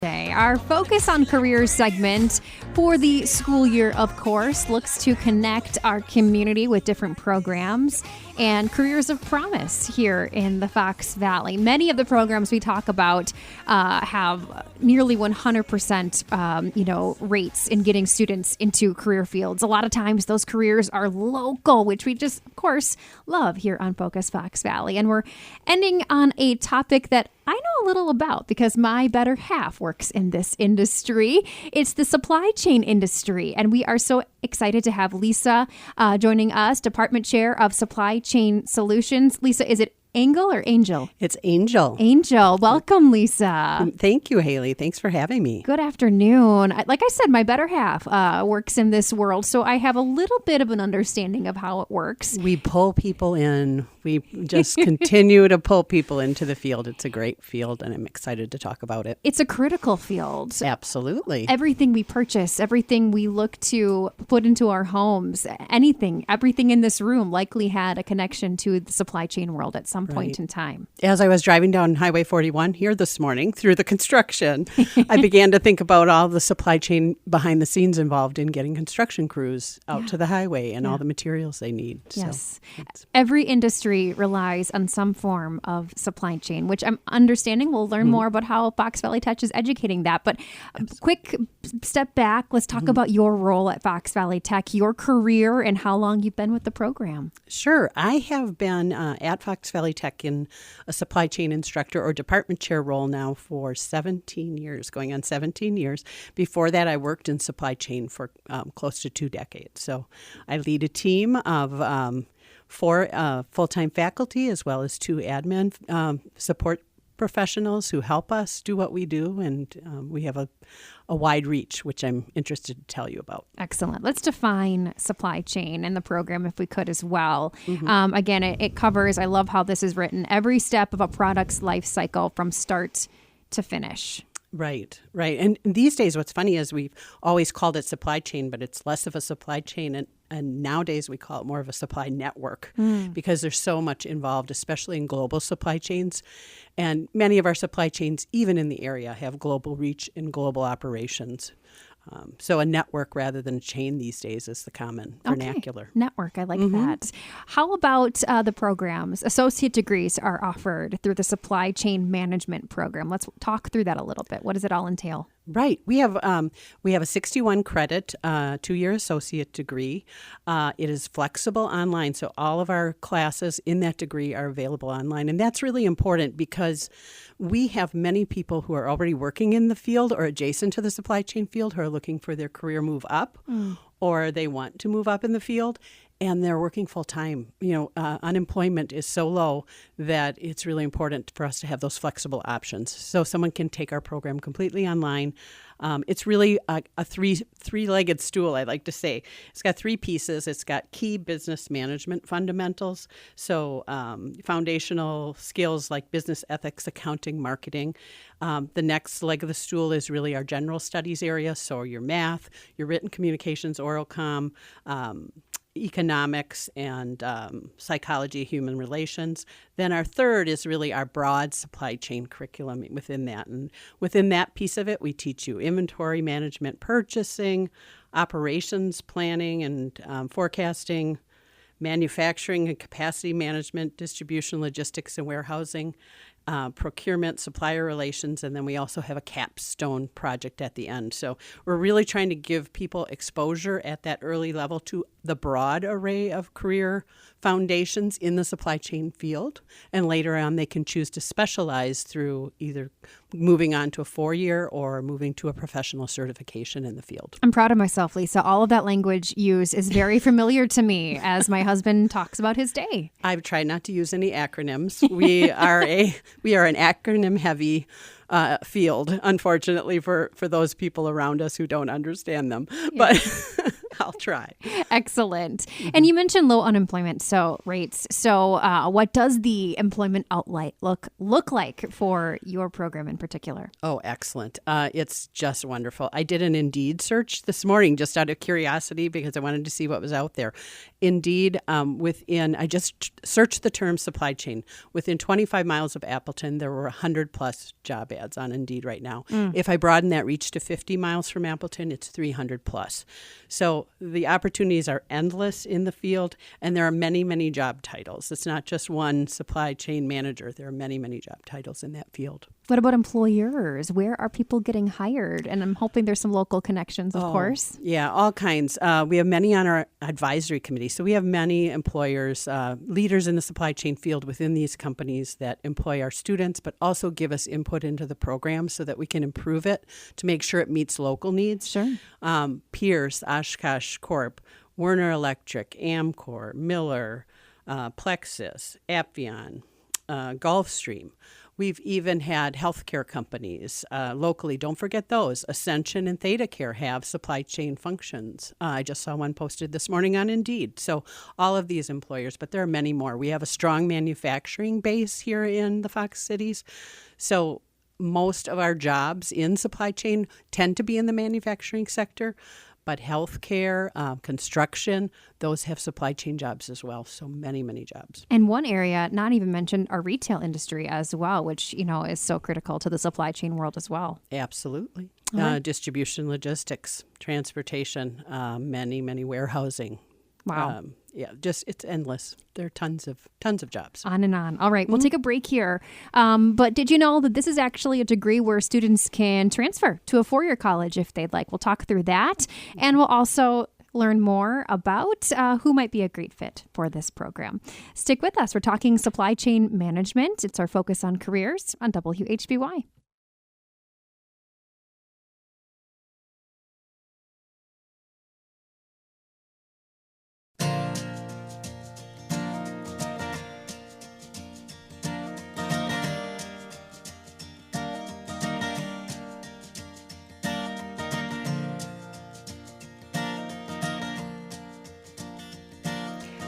Our Focus on Careers segment for the school year, of course, looks to connect our community with different programs and careers of promise here in the Fox Valley. Many of the programs we talk about have nearly 100% rates in getting students into career fields. A lot of times those careers are local, which we just, of course, love here on Focus Fox Valley. And we're ending on a topic that I know a little about because my better half works in this industry. It's the supply chain industry. And we are so excited to have Lisa joining us, Department Chair of Supply Chain Solutions. Lisa, is it Angel or Angel? It's Angel. Angel. Welcome, Lisa. Thank you, Haley. Thanks for having me. Good afternoon. Like I said, my better half works in this world, so I have a little bit of an understanding of how it works. We pull people in. We just continue to pull people into the field. It's a great field, and I'm excited to talk about it. It's a critical field. Absolutely. Everything we purchase, everything we look to put into our homes, everything in this room likely had a connection to the supply chain world at some point in time. As I was driving down Highway 41 here this morning through the construction, I began to think about all the supply chain behind the scenes involved in getting construction crews out to the highway and all the materials they need. Yes. So every industry relies on some form of supply chain, which I'm understanding. We'll learn more about how Fox Valley Tech is educating that. But a quick step back, let's talk about your role at Fox Valley Tech, your career, and how long you've been with the program. Sure. I have been at Fox Valley Tech in a supply chain instructor or department chair role now for 17 years, going on 17 years. Before that, I worked in supply chain for close to 2 decades. So I lead a team of 4 full-time faculty as well as 2 admin support professionals who help us do what we do. And we have a wide reach, which I'm interested to tell you about. Excellent. Let's define supply chain in the program if we could as well. Again, it covers, I love how this is written, every step of a product's life cycle from start to finish. Right. And these days, what's funny is we've always called it supply chain, but it's less of a supply chain. And nowadays we call it more of a supply network because there's so much involved, especially in global supply chains. And many of our supply chains, even in the area, have global reach and global operations. So a network rather than a chain these days is the common vernacular. Network, I like that. How about the programs? Associate degrees are offered through the Supply Chain Management program. Let's talk through that a little bit. What does it all entail? Right. We have a 61 credit 2-year associate degree. It is flexible online, so all of our classes in that degree are available online. And that's really important because we have many people who are already working in the field or adjacent to the supply chain field who are looking for their career move up or they want to move up in the field. And they're working full time. Unemployment is so low that it's really important for us to have those flexible options. So someone can take our program completely online. It's really a three-legged stool, I like to say. It's got 3 pieces. It's got key business management fundamentals, so foundational skills like business ethics, accounting, marketing. The next leg of the stool is really our general studies area, so your math, your written communications, oral comm, economics and psychology, human relations. Then our third is really our broad supply chain curriculum within that. And within that piece of it, we teach you inventory management, purchasing, operations planning and forecasting, manufacturing and capacity management, distribution, logistics and warehousing, procurement, supplier relations, and then we also have a capstone project at the end. So we're really trying to give people exposure at that early level to the broad array of career foundations in the supply chain field. And later on, they can choose to specialize through either moving on to a 4-year or moving to a professional certification in the field. I'm proud of myself, Lisa. All of that language used is very familiar to me as my husband talks about his day. I've tried not to use any acronyms. We are an acronym-heavy field, unfortunately, for those people around us who don't understand them. Yeah. I'll try. Excellent. And you mentioned low unemployment rates. So what does the employment outlet look like for your program in particular? Oh, excellent. It's just wonderful. I did an Indeed search this morning just out of curiosity because I wanted to see what was out there. Indeed, I just searched the term supply chain. Within 25 miles of Appleton, there were 100 plus job ads on Indeed right now. If I broaden that reach to 50 miles from Appleton, it's 300 plus. So the opportunities are endless in the field, and there are many, many job titles. It's not just one supply chain manager. There are many, many job titles in that field. What about employers? Where are people getting hired? And I'm hoping there's some local connections, of course. Yeah, all kinds. We have many on our advisory committee. So we have many employers, leaders in the supply chain field within these companies that employ our students, but also give us input into the program so that we can improve it to make sure it meets local needs. Sure. Pierce, Oshkosh Corp, Werner Electric, Amcor, Miller, Plexus, Appian, Gulfstream. We've even had healthcare companies locally. Don't forget those. Ascension and ThedaCare have supply chain functions. I just saw one posted this morning on Indeed. So all of these employers, but there are many more. We have a strong manufacturing base here in the Fox Cities. So most of our jobs in supply chain tend to be in the manufacturing sector. But healthcare, construction, those have supply chain jobs as well. So many, many jobs. And one area not even mentioned, our retail industry as well, which, is so critical to the supply chain world as well. Absolutely. Right. Distribution, logistics, transportation, many, many warehousing. Wow. It's endless. There are tons of jobs. On and on. All right, we'll take a break here. But did you know that this is actually a degree where students can transfer to a four-year college if they'd like? We'll talk through that. And we'll also learn more about who might be a great fit for this program. Stick with us. We're talking supply chain management. It's our focus on careers on WHBY.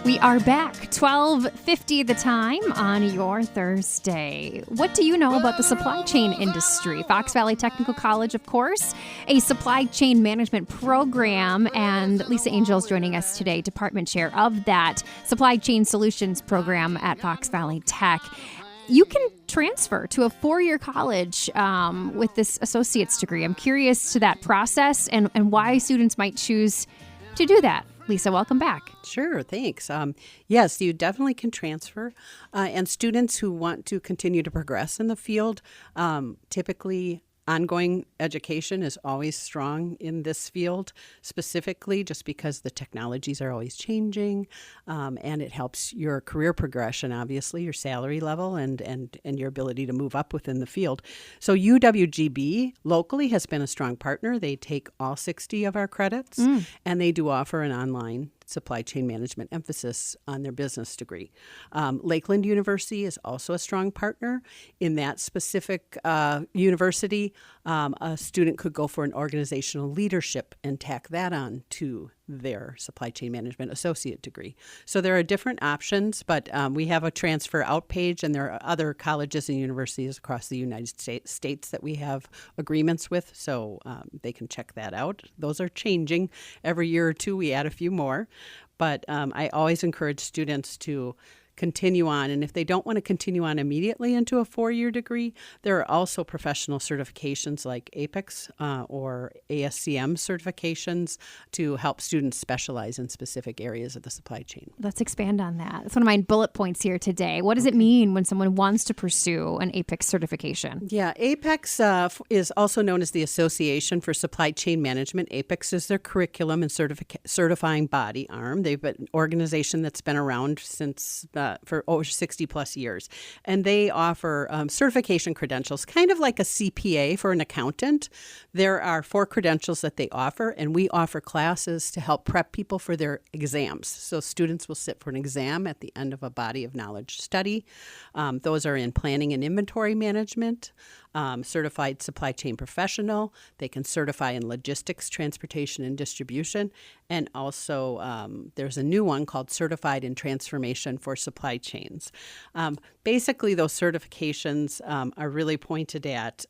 We are back, 12:50 the time on your Thursday. What do you know about the supply chain industry? Fox Valley Technical College, of course, a supply chain management program, and Lisa Angel is joining us today, department chair of that supply chain solutions program at Fox Valley Tech. You can transfer to a four-year college with this associate's degree. I'm curious to that process and why students might choose to do that. Lisa, welcome back. Sure, thanks. Yes, you definitely can transfer. And students who want to continue to progress in the field, typically ongoing education is always strong in this field, specifically just because the technologies are always changing, and it helps your career progression, obviously, your salary level and your ability to move up within the field. So UWGB locally has been a strong partner. They take all 60 of our credits, and they do offer an online supply chain management emphasis on their business degree. Lakeland University is also a strong partner. In that specific university, a student could go for an organizational leadership and tack that on to their supply chain management associate degree. So there are different options, but we have a transfer out page, and there are other colleges and universities across the United States that we have agreements with, so they can check that out. Those are changing. Every year or two, we add a few more, but I always encourage students to continue on. And if they don't want to continue on immediately into a four-year degree, there are also professional certifications like APEX or ASCM certifications to help students specialize in specific areas of the supply chain. Let's expand on that. That's one of my bullet points here today. What does it mean when someone wants to pursue an APEX certification? Yeah, APEX is also known as the Association for Supply Chain Management. APEX is their curriculum and certifying body arm. They've been an organization that's been around since for over 60 plus years. And they offer certification credentials, kind of like a CPA for an accountant. There are 4 credentials that they offer, and we offer classes to help prep people for their exams. So students will sit for an exam at the end of a body of knowledge study. Those are in planning and inventory management, certified supply chain professional. They can certify in logistics, transportation, and distribution. And also there's a new one called Certified in Transformation for Supply Chains. Basically, those certifications are really pointed at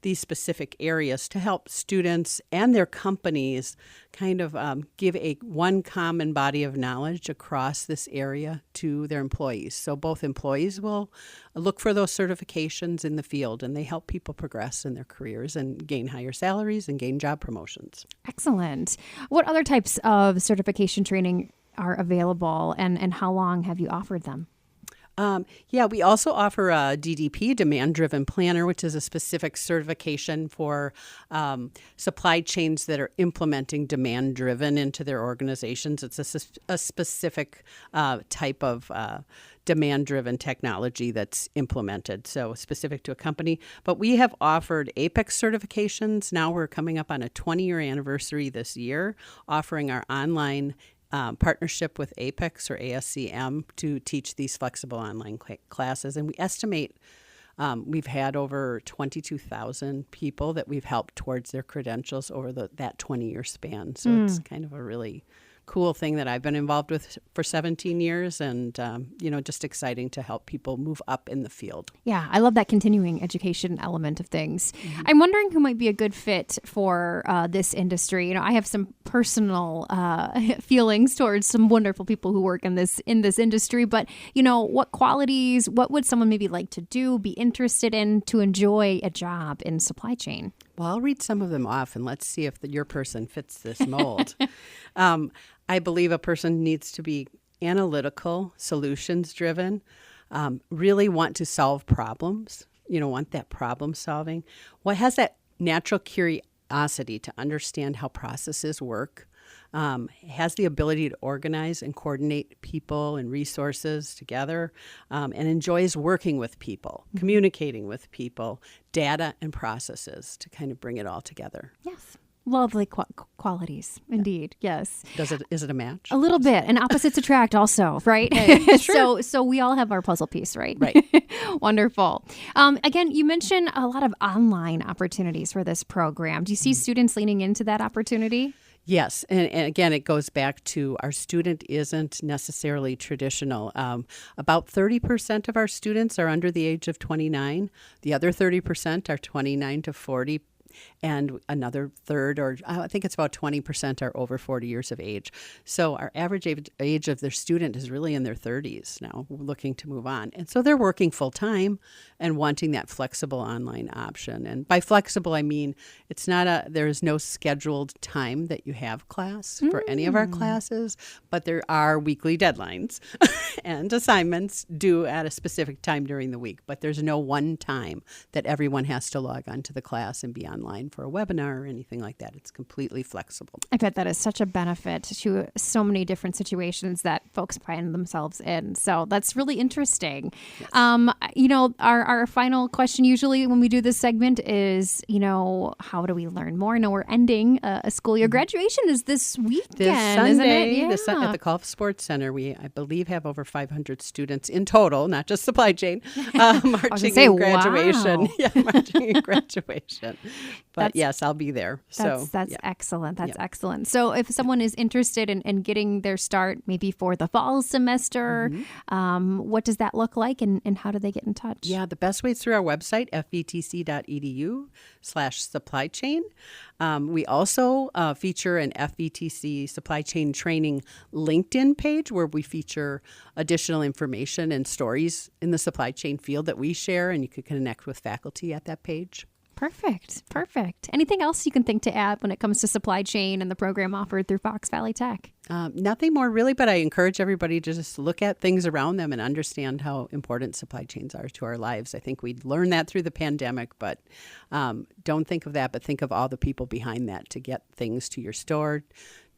these specific areas to help students and their companies kind of give one common body of knowledge across this area to their employees. So both employees will look for those certifications in the field, and they help people progress in their careers and gain higher salaries and gain job promotions. Excellent. What other types of certification training are available, and how long have you offered them? We also offer a DDP, Demand-Driven Planner, which is a specific certification for supply chains that are implementing demand-driven into their organizations. It's a specific type of demand-driven technology that's implemented, so specific to a company. But we have offered APEX certifications. Now we're coming up on a 20-year anniversary this year, offering our online partnership with APEX or ASCM to teach these flexible online classes. And we estimate we've had over 22,000 people that we've helped towards their credentials over that 20-year span. So it's kind of a really cool thing that I've been involved with for 17 years and, just exciting to help people move up in the field. Yeah, I love that continuing education element of things. Mm-hmm. I'm wondering who might be a good fit for this industry. I have some personal feelings towards some wonderful people who work in this industry, but, what qualities, what would someone maybe like to do, be interested in to enjoy a job in supply chain? Well, I'll read some of them off and let's see if your person fits this mold. I believe a person needs to be analytical, solutions-driven, really want to solve problems, want that problem solving. What has that natural curiosity to understand how processes work, has the ability to organize and coordinate people and resources together, and enjoys working with people, communicating with people, data and processes to kind of bring it all together. Yes. Lovely qualities, indeed. Yes. Is it a match? A little bit, and opposites attract, also, right? Hey, sure. So we all have our puzzle piece, right? Right. Wonderful. Again, you mentioned a lot of online opportunities for this program. Do you see students leaning into that opportunity? Yes. And again, it goes back to our student isn't necessarily traditional. About 30% of our students are under the age of 29. The other 30% are 29 to 40. And another third, or I think it's about 20%, are over 40 years of age. So our average age of their student is really in their 30s now, looking to move on. And so they're working full time and wanting that flexible online option. And by flexible, I mean there is no scheduled time that you have class for any of our classes, but there are weekly deadlines and assignments due at a specific time during the week. But there's no one time that everyone has to log on to the class and be online for a webinar or anything like that. It's completely flexible. I bet that is such a benefit to so many different situations that folks find themselves in. So that's really interesting. Yes. Our final question usually when we do this segment is, how do we learn more? I know we're ending a school year. Graduation is this weekend, this Sunday, isn't it? At the Golf Sports Center. We, I believe, have over 500 students in total, not just supply chain, marching in graduation. Wow. Yeah, marching in graduation. But yes, I'll be there. That's excellent. That's excellent. So if someone is interested in getting their start maybe for the fall semester, what does that look like and how do they get in touch? Yeah, the best way is through our website, fvtc.edu/supply chain. We also feature an FVTC supply chain training LinkedIn page where we feature additional information and stories in the supply chain field that we share, and you can connect with faculty at that page. Perfect. Anything else you can think to add when it comes to supply chain and the program offered through Fox Valley Tech? Nothing more really, but I encourage everybody to just look at things around them and understand how important supply chains are to our lives. I think we learned that through the pandemic, but don't think of that, but think of all the people behind that to get things to your store,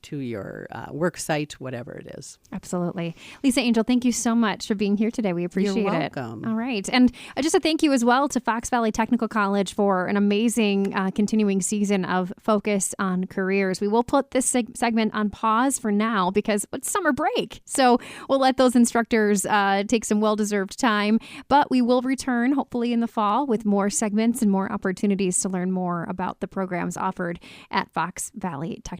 to your work site, whatever it is. Absolutely. Lisa Angel, thank you so much for being here today. We appreciate You're it. welcome. All right. And just a thank you as well to Fox Valley Technical College for an amazing continuing season of Focus on Careers. We will put this segment on pause for now because it's summer break. So we'll let those instructors take some well-deserved time. But we will return hopefully in the fall with more segments and more opportunities to learn more about the programs offered at Fox Valley Technical